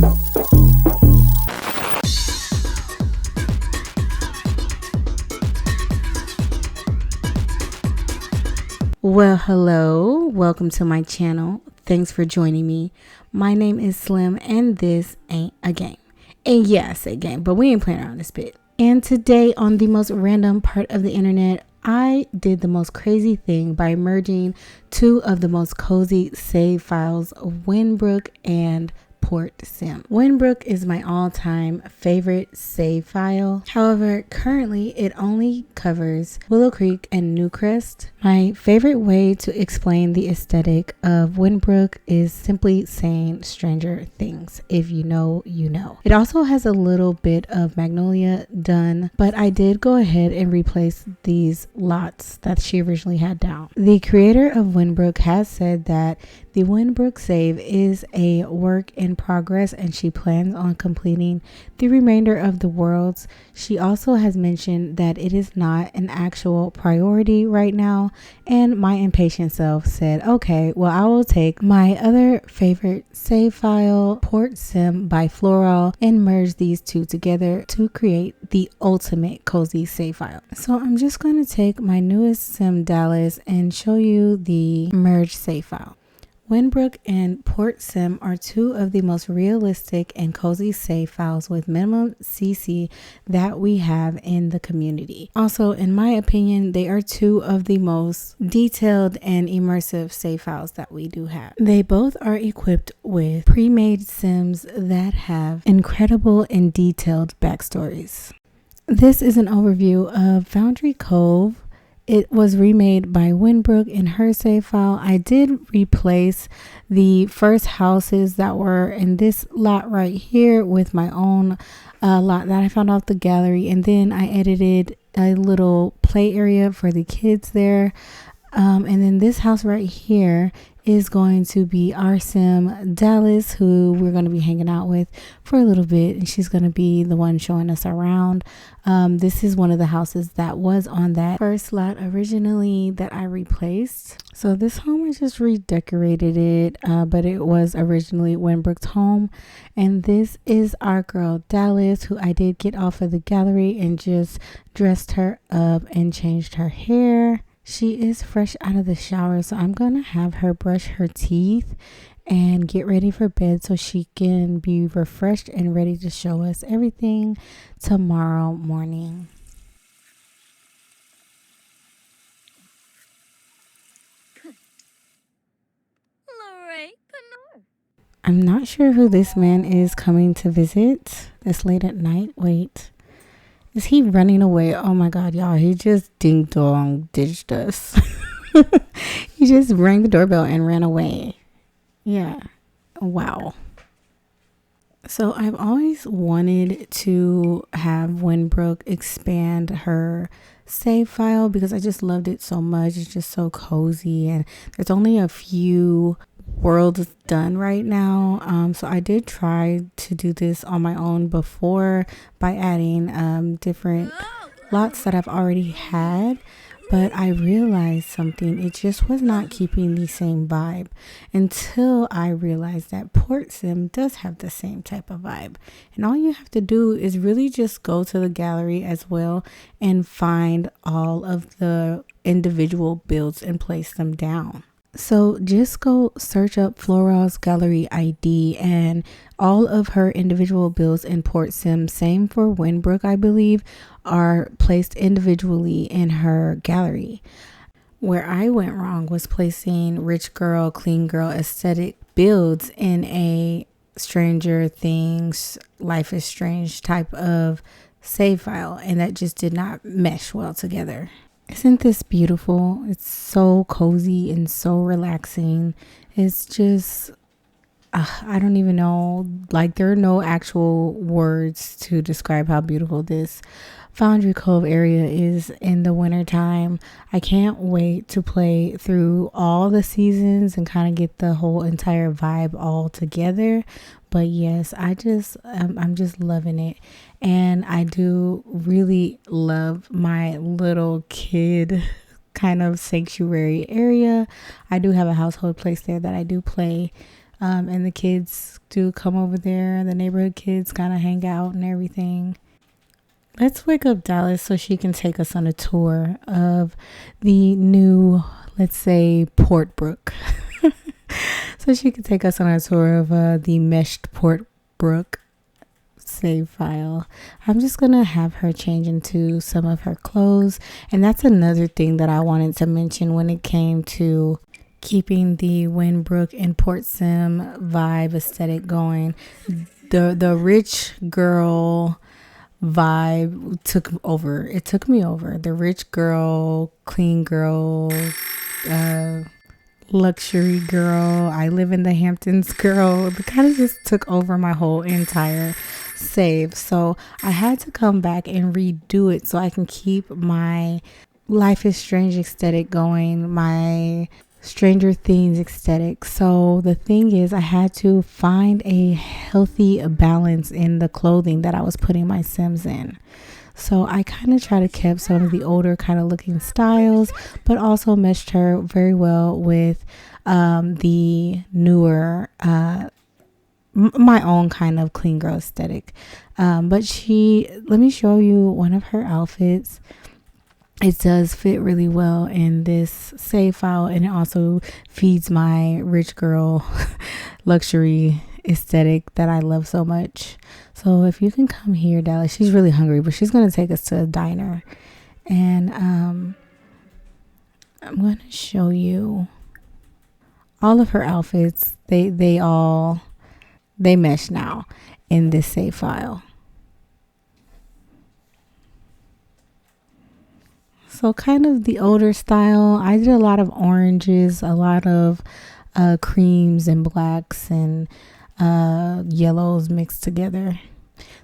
Well, hello, welcome to my channel. Thanks for joining me. My name is Slim and this ain't a game. And yeah, I say game, but we ain't playing around this bit. And today on the most random part of the internet, I did the most crazy thing by merging two of the most cozy save files, WINDBROOK and Port Sim. WINDBROOK is my all-time favorite save file. However, currently it only covers Willow Creek and Newcrest. My favorite way to explain the aesthetic of WINDBROOK is simply saying Stranger Things. If you know, you know. It also has a little bit of Magnolia done, but I did go ahead and replace these lots that she originally had down. The creator of WINDBROOK has said that the WINDBROOK save is a work in progress and she plans on completing the remainder of the worlds. She also has mentioned that it is not an actual priority right now, and my impatient self said, okay, well, I will take my other favorite save file, Port Sim by Floral, and merge these two together to create the ultimate cozy save file. So I'm just going to take my newest sim, Dallas, and show you the merge save file. WINDBROOK and Port Sim are two of the most realistic and cozy save files with minimum CC that we have in the community. Also, in my opinion, they are two of the most detailed and immersive save files that we do have. They both are equipped with pre-made sims that have incredible and detailed backstories. This is an overview of Foundry Cove. It was remade by WINDBROOK in her save file. I did replace the first houses that were in this lot right here with my own lot that I found off the gallery, and then I edited a little play area for the kids there. And then this house right here is going to be our sim Dallas, who we're going to be hanging out with for a little bit, and she's going to be the one showing us around. This is one of the houses that was on that first lot originally that I replaced. So this home, I just redecorated it, but it was originally WINDBROOK's home. And this is our girl Dallas, who I did get off of the gallery and just dressed her up and changed her hair. She is fresh out of the shower, so I'm going to have her brush her teeth and get ready for bed so she can be refreshed and ready to show us everything tomorrow morning. I'm not sure who this man is coming to visit this late at night. Wait. Is he running away? Oh my God, y'all. He just ding dong ditched us. He just rang the doorbell and ran away. Yeah. Wow. So I've always wanted to have WINDBROOK expand her save file because I just loved it so much. It's just so cozy, and there's only a few worlds done right now. So I did try to do this on my own before by adding different lots that I've already had, but I realized something. It just was not keeping the same vibe until I realized that Port Sim does have the same type of vibe, and all you have to do is really just go to the gallery as well and find all of the individual builds and place them down. So just go search up Floral's gallery ID, and all of her individual builds in Port Sim, same for WINDBROOK, I believe, are placed individually in her gallery. Where I went wrong was placing rich girl, clean girl aesthetic builds in a Stranger Things, Life is Strange type of save file, and that just did not mesh well together. Isn't this beautiful? It's so cozy and so relaxing. It's just, I don't even know. Like, there are no actual words to describe how beautiful this Foundry Cove area is in the wintertime. I can't wait to play through all the seasons and kind of get the whole entire vibe all together. But yes, I'm just loving it. And I do really love my little kid kind of sanctuary area. I do have a household place there that I do play And the kids do come over there. The neighborhood kids kind of hang out and everything. Let's wake up Dallas so she can take us on a tour of the new, let's say, Portbrook. So she can take us on a tour of the meshed Portbrook save file. I'm just gonna have her change into some of her clothes, and that's another thing that I wanted to mention when it came to keeping the WINDBROOK and Port Sim vibe aesthetic going. The rich girl vibe took over. It took me over. The rich girl, clean girl, luxury girl, I live in the Hamptons girl, it kind of just took over my whole entire save. So I had to come back and redo it so I can keep my Life is Strange aesthetic going, my Stranger Things aesthetic. So the thing is, I had to find a healthy balance in the clothing that I was putting my Sims in. So I kind of try to keep some of the older kind of looking styles, but also meshed her very well with the newer, my own kind of clean girl aesthetic. But let me show you one of her outfits. It does fit really well in this save file, and it also feeds my rich girl luxury aesthetic that I love so much. So if you can come here, Dallas, she's really hungry, but she's going to take us to a diner, and I'm going to show you all of her outfits. They mesh now in this save file. So kind of the older style. I did a lot of oranges, a lot of creams and blacks and yellows mixed together.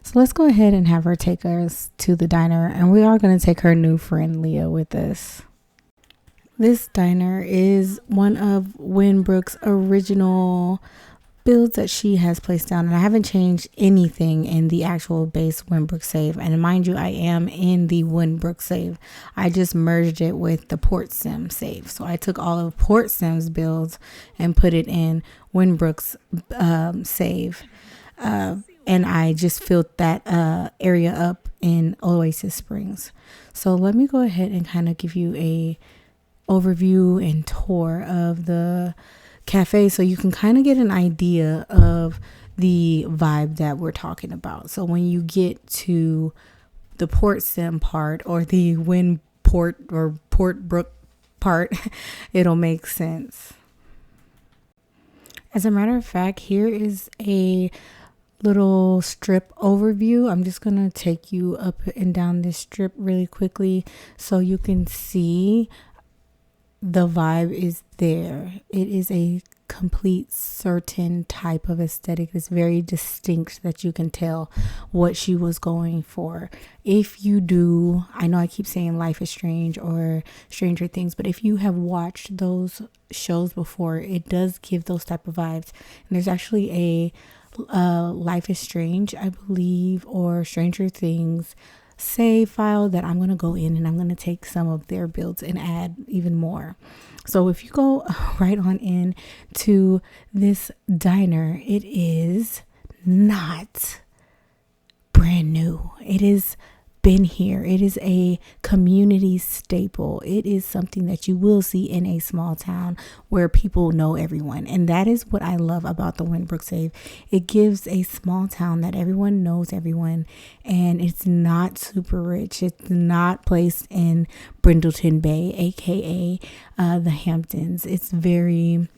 So let's go ahead and have her take us to the diner, and we are going to take her new friend Leah with us. This diner is one of WINDBROOK's original builds that she has placed down, and I haven't changed anything in the actual base WINDBROOK save. And mind you, I am in the WINDBROOK save. I just merged it with the Port Sim save. So I took all of Port Sim's builds and put it in WINDBROOK's save. And I just filled that area up in Oasis Springs. So let me go ahead and kind of give you a overview and tour of the cafe so you can kind of get an idea of the vibe that we're talking about. So when you get to the Port Sim part or the Port Brook part, it'll make sense. As a matter of fact, here is a little strip overview. I'm just gonna take you up and down this strip really quickly so you can see the vibe is there. It is a complete certain type of aesthetic. It's very distinct that you can tell what she was going for. If you do, I know I keep saying Life is Strange or Stranger Things, but if you have watched those shows before, it does give those type of vibes. And there's actually a Life is Strange, I believe, or Stranger Things save file that I'm going to go in and I'm going to take some of their builds and add even more. So if you go right on in to this diner, it is not brand new. It has been here. It is a community staple. It is something that you will see in a small town where people know everyone. And that is what I love about the WINDBROOK save. It gives a small town that everyone knows everyone, and it's not super rich. It's not placed in Brindleton Bay, aka the Hamptons. It's very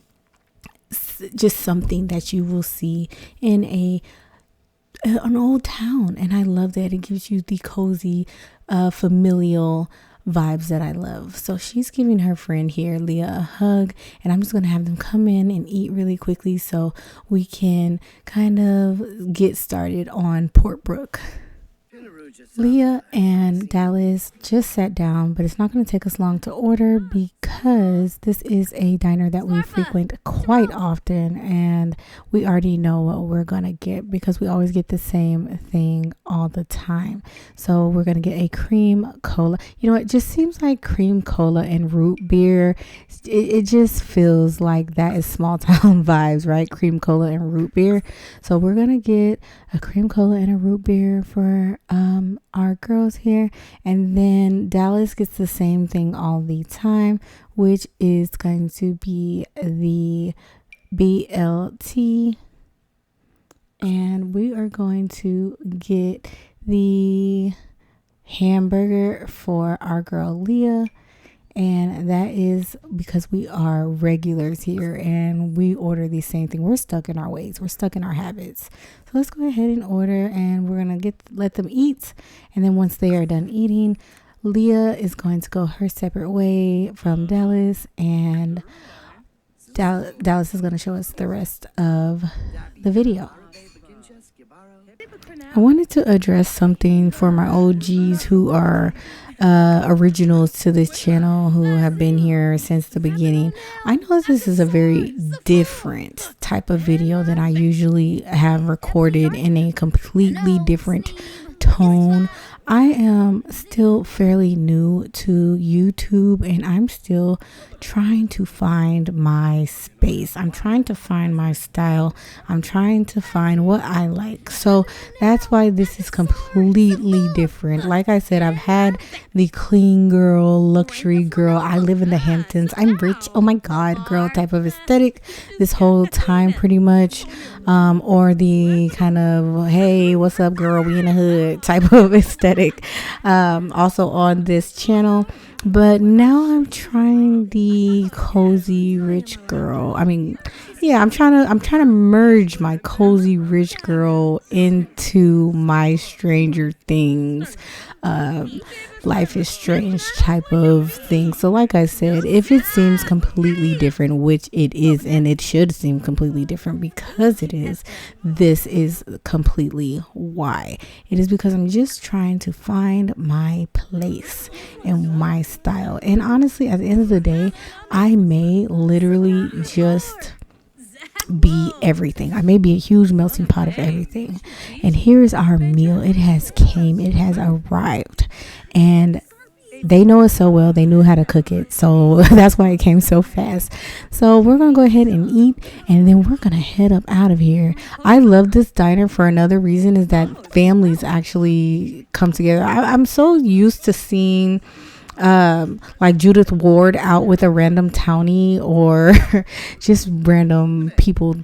just something that you will see in an old town, and I love that. It gives you the cozy familial vibes that I love. So she's giving her friend here, Leah, a hug, and I'm just going to have them come in and eat really quickly so we can kind of get started on Portbrook. Leah and Dallas just sat down, but it's not going to take us long to order because this is a diner that we frequent quite often, and we already know what we're going to get because we always get the same thing all the time. So we're going to get a cream cola. You know, it just seems like cream cola and root beer. It just feels like that is small town vibes, right? Cream cola and root beer. So we're going to get a cream cola and a root beer for our girls here, and then Dallas gets the same thing all the time, which is going to be the BLT, and we are going to get the hamburger for our girl Leah. And that is because we are regulars here and we order the same thing. We're stuck in our ways. We're stuck in our habits. So let's go ahead and order, and we're going to let them eat. And then once they are done eating, Leah is going to go her separate way from Dallas, and Dallas is going to show us the rest of the video. I wanted to address something for my OGs who are originals to this channel, who have been here since the beginning. I know this is a very different type of video than I usually have recorded, in a completely different tone. I am still fairly new to YouTube, and I'm still trying to find my space. I'm trying to find my style. I'm trying to find what I like. So that's why this is completely different. Like I said, I've had the clean girl, luxury girl, I live in the Hamptons, I'm rich, oh my god girl type of aesthetic this whole time pretty much. Or the kind of, hey, what's up girl, we in the hood type of aesthetic also on this channel. But now I'm trying the cozy rich girl. I mean, yeah, I'm trying to merge my cozy rich girl into my Stranger Things, Life is Strange type of thing. So like I said, if it seems completely different, which it is, and it should seem completely different because it is, this is completely why. It is because I'm just trying to find my place and my style. And honestly, at the end of the day, I may literally just be everything. I may be a huge melting pot of everything. And here's our meal. It has arrived, and they know it so well. They knew how to cook it, so that's why it came so fast. So we're gonna go ahead and eat, and then we're gonna head up out of here. I love this diner for another reason, is that families actually come together. I'm so used to seeing like Judith Ward out with a random townie, or just random people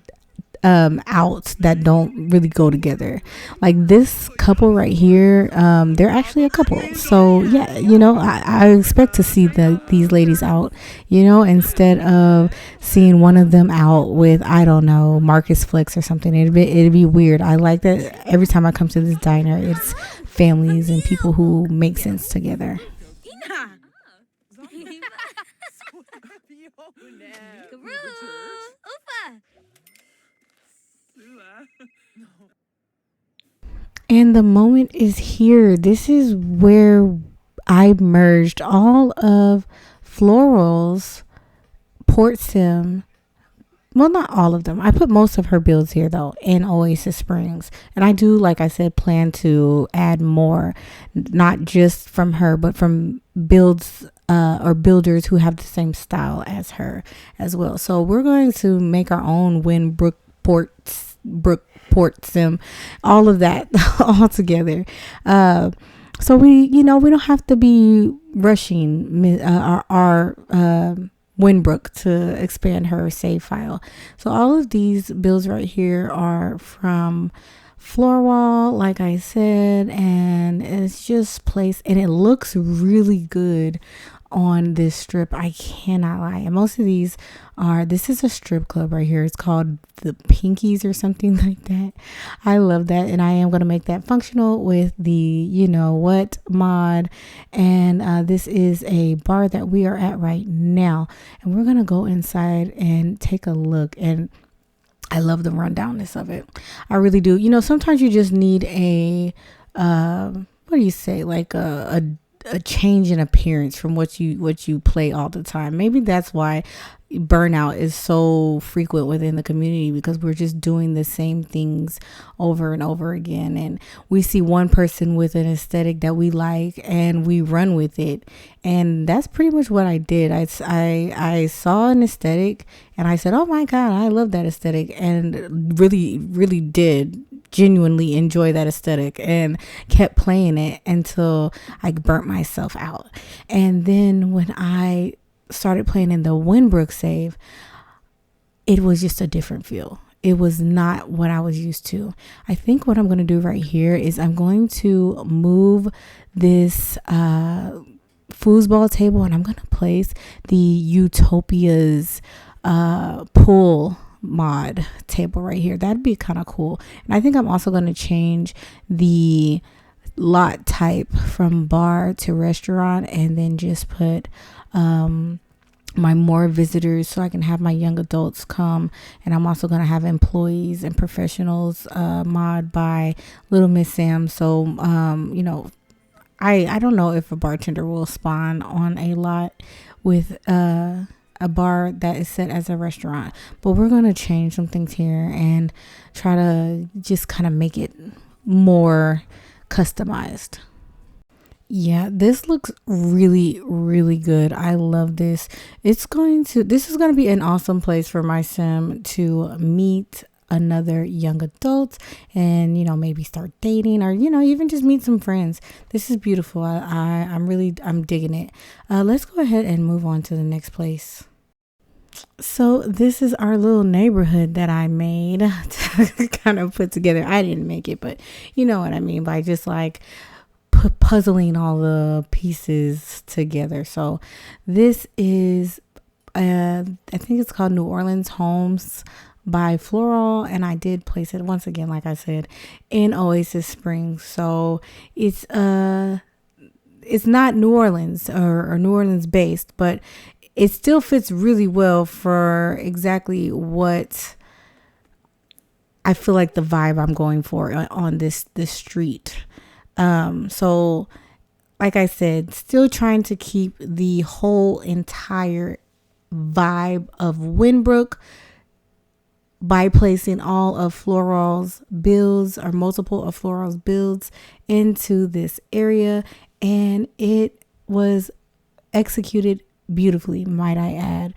out that don't really go together. Like this couple right here, they're actually a couple. So yeah, you know, I expect to see these ladies out, you know, instead of seeing one of them out with, I don't know, Marcus Flex or something. It'd be weird. I like that every time I come to this diner, it's families and people who make sense together. And the moment is here. This is where I merged all of Floral's Port Sim. Well, not all of them. I put most of her builds here though, in Oasis Springs. And I do, like I said, plan to add more, not just from her, but from builds or builders who have the same style as her as well. So we're going to make our own WINDBROOK Port Sim, all of that all together. So we don't have to be rushing our WINDBROOK to expand her save file. So all of these builds right here are from Floorwall, like I said, and it's just placed, and it looks really good on this strip. I cannot lie. And most of these this is a strip club right here. It's called the Pinkies or something like that. I love that, and I am going to make that functional with the you know what mod. And this is a bar that we are at right now, and we're going to go inside and take a look. And I love the rundownness of it. I really do. You know, sometimes you just need a what do you say, like a change in appearance from what you play all the time. Maybe that's why burnout is so frequent within the community, because we're just doing the same things over and over again, and we see one person with an aesthetic that we like and we run with it. And that's pretty much what I did. I saw an aesthetic and I said, oh my god, I love that aesthetic, and really did genuinely enjoy that aesthetic and kept playing it until I burnt myself out. And then when I started playing in the WINDBROOK save, it was just a different feel. It was not what I was used to. I think what I'm going to do right here is I'm going to move this foosball table, and I'm going to place the Utopia's pool mod table right here. That'd be kind of cool. And I think I'm also going to change the lot type from bar to restaurant, and then just put my more visitors, so I can have my young adults come. And I'm also going to have employees and professionals mod by Little Miss Sam. So you know, I don't know if a bartender will spawn on a lot with a bar that is set as a restaurant, but we're going to change some things here and try to just kind of make it more customized. Yeah, this looks really good. I love this. This is going to be an awesome place for my sim to meet another young adult, and, you know, maybe start dating, or, you know, even just meet some friends. This is beautiful. I'm digging it. Let's go ahead and move on to the next place. So this is our little neighborhood that I made to kind of put together. I didn't make it, but you know what I mean by just like puzzling all the pieces together. So this is I think it's called New Orleans Homes by Floral, and I did place it once again, like I said, in Oasis Springs. So it's not New Orleans or New Orleans based, but it still fits really well for exactly what I feel like the vibe I'm going for on this street. So like I said, still trying to keep the whole entire vibe of WINDBROOK by placing all of Floral's builds, or multiple of Floral's builds, into this area, and it was executed beautifully, might I add.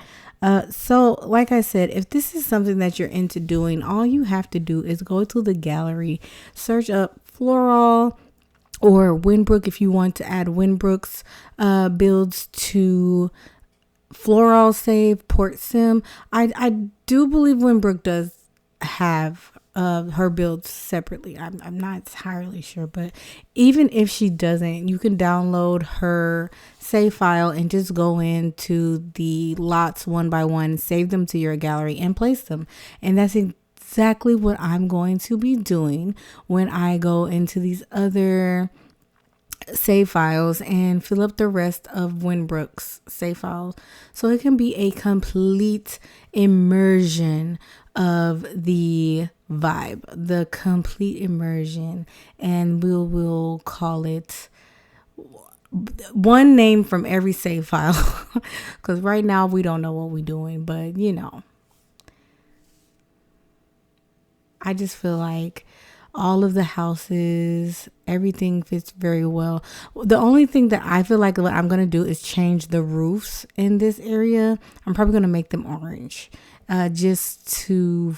So like I said, if this is something that you're into doing, all you have to do is go to the gallery, search up Floral or WINDBROOK if you want to add WINDBROOK's builds to Floral Save Port Sim. I do believe WINDBROOK does have her builds separately. I'm not entirely sure, but even if she doesn't, you can download her save file and just go into the lots one by one, save them to your gallery, and place them. And that's exactly what I'm going to be doing when I go into these other save files and fill up the rest of WINDBROOK's save files, so it can be a complete immersion of the vibe, the complete immersion. And we'll call it one name from every save file, because right now we don't know what we're doing, but you know, I just feel like all of the houses, everything fits very well. The only thing that I feel like what I'm going to do is change the roofs in this area. I'm probably going to make them orange, just to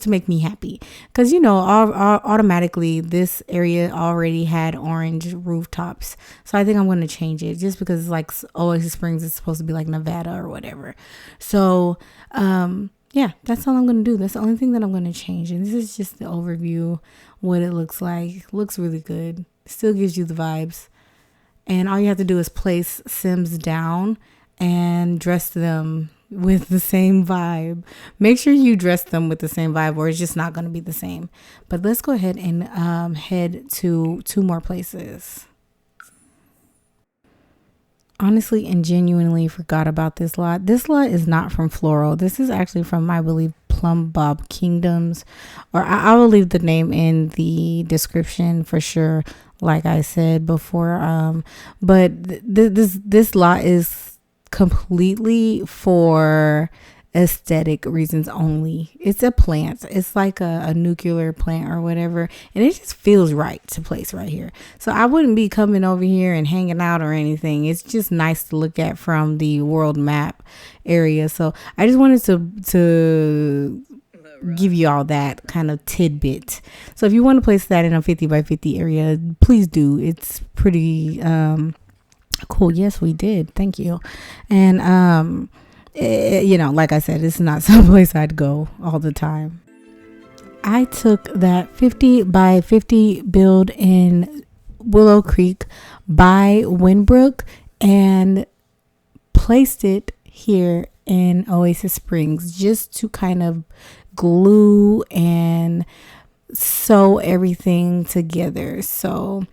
make me happy. Because, you know, automatically this area already had orange rooftops. So I think I'm going to change it just because it's like Oasis Springs is supposed to be like Nevada or whatever. So, yeah, that's all I'm going to do. That's the only thing that I'm going to change. And this is just the overview, what it looks like. It looks really good. Still gives you the vibes. And all you have to do is place Sims down and dress them with the same vibe. Make sure you dress them with the same vibe, or it's just not going to be the same. But let's go ahead and head to 2 more places. Honestly and genuinely forgot about this lot. This lot is not from Floral. This is actually from, I believe, Plum Bob Kingdoms, or I will leave the name in the description for sure, like I said before. But this lot is completely for aesthetic reasons only. It's a plant. It's like a nuclear plant or whatever, and it just feels right to place right here. So I wouldn't be coming over here and hanging out or anything. It's just nice to look at from the world map area. So I just wanted to give you all that kind of tidbit. So if you want to place that in a 50 by 50 area, please do. It's pretty cool. Yes, we did. Thank you. And you know, like I said, it's not someplace I'd go all the time. I took that 50 by 50 build in Willow Creek by WINDBROOK and placed it here in Oasis Springs just to kind of glue and sew everything together. So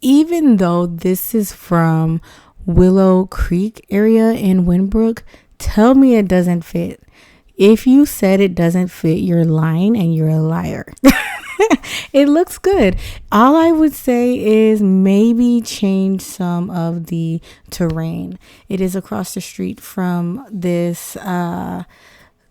even though this is from Willow Creek area in WINDBROOK, tell me it doesn't fit. If you said it doesn't fit, you're lying and you're a liar. It looks good. All I would say is maybe change some of the terrain. It is across the street from this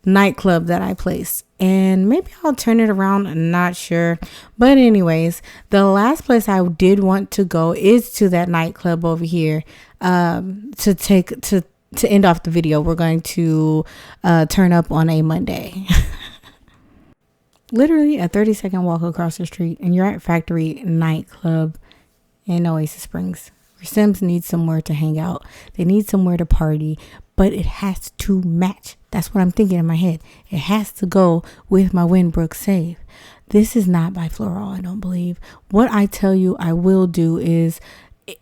nightclub that I placed, and maybe I'll turn it around. I'm not sure, but anyways, the last place I did want to go is to that nightclub over here. To end off the video, we're going to turn up on a Monday. Literally a 30-second walk across the street and you're at Factory Nightclub in Oasis Springs. Your Sims need somewhere to hang out. They need somewhere to party, but it has to match. That's what I'm thinking in my head. It has to go with my WINDBROOK save. This is not by Floral, I don't believe. What I tell you I will do is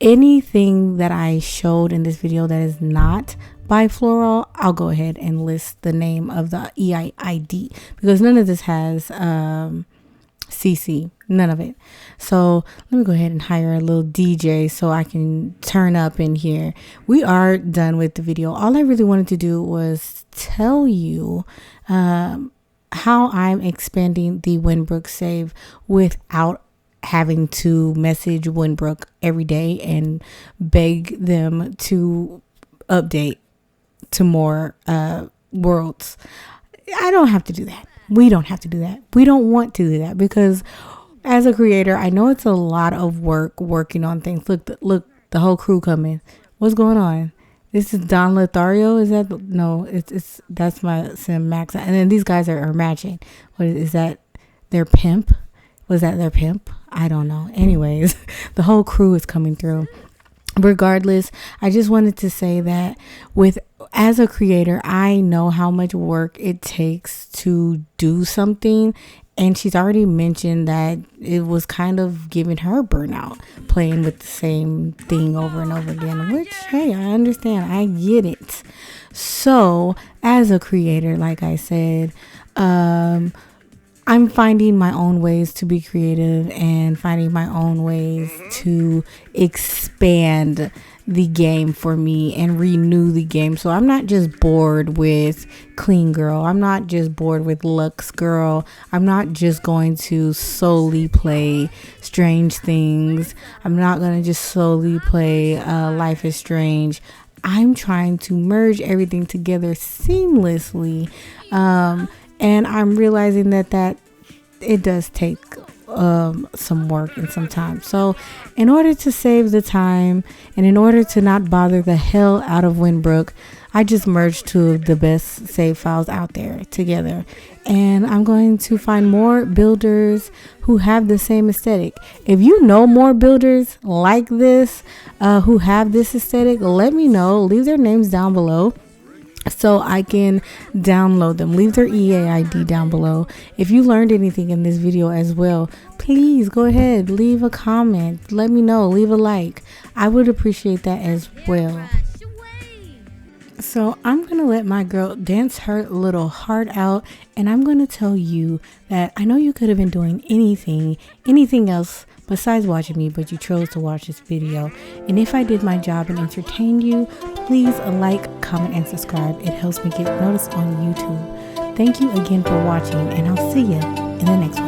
anything that I showed in this video that is not by Floral, I'll go ahead and list the name of the EID, because none of this has CC, none of it. So let me go ahead and hire a little DJ so I can turn up in here. We are done with the video. All I really wanted to do was tell you how I'm expanding the WINDBROOK save without having to message WINDBROOK every day and beg them to update to more worlds. I don't have to do that. We don't have to do that. We don't want to do that, because as a creator, I know it's a lot of work working on things. Look, the whole crew coming. What's going on? This is Don Lothario. Is that no? That's my Sim Max, and then these guys are matching. What is that? Their pimp? Was that their pimp? I don't know. Anyways, the whole crew is coming through. Regardless, I just wanted to say that as a creator, I know how much work it takes to do something. And she's already mentioned that it was kind of giving her burnout, playing with the same thing over and over again, which, hey, I understand. I get it. So as a creator, like I said, I'm finding my own ways to be creative and finding my own ways to expand the game for me and renew the game. So I'm not just bored with Clean Girl. I'm not just bored with Lux Girl. I'm not just going to solely play Strange Things. I'm not going to just solely play Life is Strange. I'm trying to merge everything together seamlessly. And I'm realizing that it does take some work and some time. So in order to save the time and in order to not bother the hell out of WINDBROOK, I just merged two of the best save files out there together. And I'm going to find more builders who have the same aesthetic. If you know more builders like this, who have this aesthetic, let me know. Leave their names down below so I can download them. Leave their EAID down below. If you learned anything in this video as well, please go ahead, leave a comment. Let me know. Leave a like. I would appreciate that as well. So I'm going to let my girl dance her little heart out, and I'm going to tell you that I know you could have been doing anything else besides watching me, but you chose to watch this video. And if I did my job and entertained you, please like, comment, and subscribe. It helps me get noticed on YouTube. Thank you again for watching, and I'll see you in the next one.